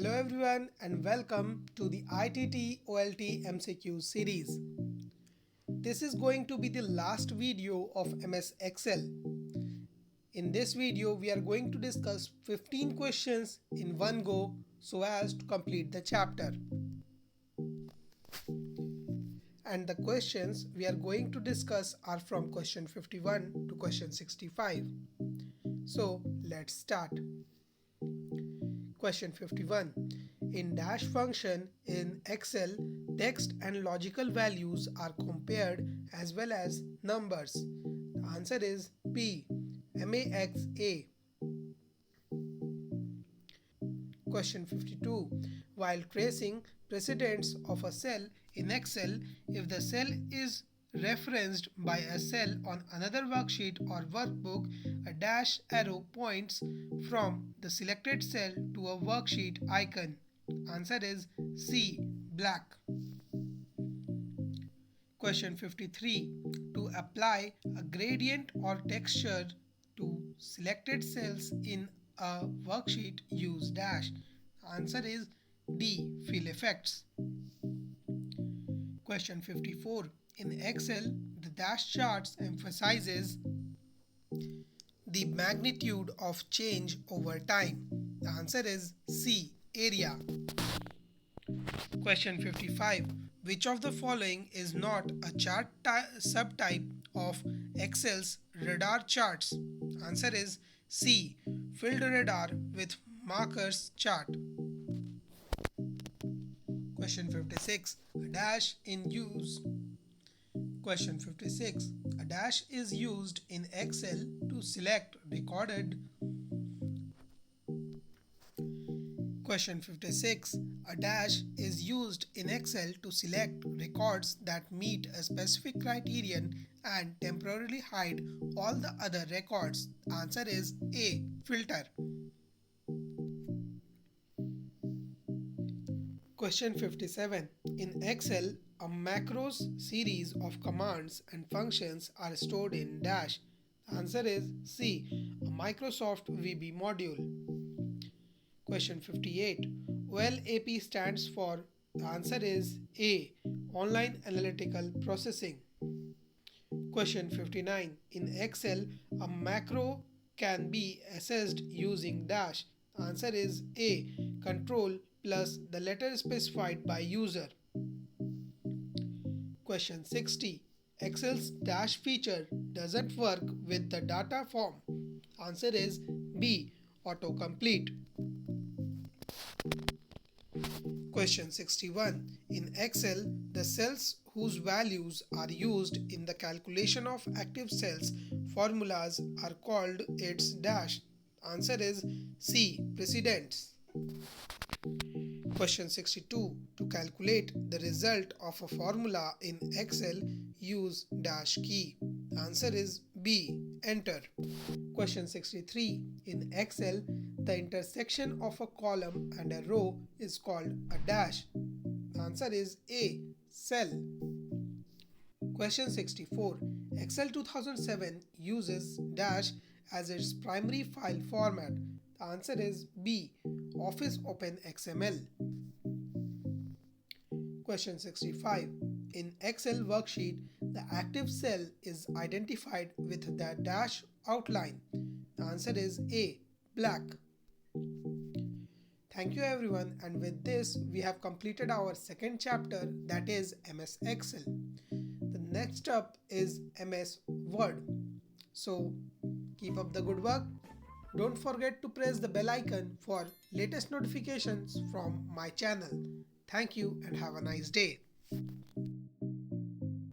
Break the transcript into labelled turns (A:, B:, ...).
A: Hello everyone and welcome to the ITT OLT MCQ series. This is going to be the last video of MS Excel. In this video we are going to discuss 15 questions in one go so as to complete the chapter. And the questions we are going to discuss are from question 51 to question 65. So let's start. Question 51. In dash function in Excel, text and logical values are compared as well as numbers. The answer is P. MAXA. Question 52. While tracing precedents of a cell in Excel, if the cell is referenced by a cell on another worksheet or workbook, a dash arrow points from the selected cell to a worksheet icon. Answer is C. Black. Question 53. To apply a gradient or texture to selected cells in a worksheet, use dash. Answer is D. Fill effects. Question 54. In Excel, the dash charts emphasizes the magnitude of change over time. The answer is C. Area. Question 55. Which of the following is not a chart subtype of Excel's radar charts? Answer is C. Field radar with markers chart. Question 56. A dash in use. Question 56. A dash is used in Excel to select recorded. Question 56. A dash is used in Excel to select records that meet a specific criterion and temporarily hide all the other records. Answer is A. Filter. Question 57. In Excel, a macros series of commands and functions are stored in dash. The answer is C. A Microsoft VB module. Question 58. OLAP stands for. The answer is A. Online Analytical Processing. Question 59. In Excel, a macro can be accessed using dash. The answer is A. Control plus the letter specified by user. Question 60. Excel's dash feature doesn't work with the data form. Answer is B. Autocomplete. Question 61. In Excel, the cells whose values are used in the calculation of active cells formulas are called its dash. Answer is C. Precedents. Question 62. To calculate the result of a formula in Excel, use dash key. The answer is B. Enter. Question 63. In Excel, the intersection of a column and a row is called a dash. The answer is A. Cell. Question 64. Excel 2007 uses dash as its primary file format. The answer is B. Office Open XML. Question 65. In Excel worksheet, the active cell is identified with the dash outline. The answer is A. Black. Thank you everyone, and with this we have completed our second chapter, that is MS Excel. The next up is MS Word. So keep up the good work. Don't forget to press the bell icon for latest notifications from my channel. Thank you and have a nice day.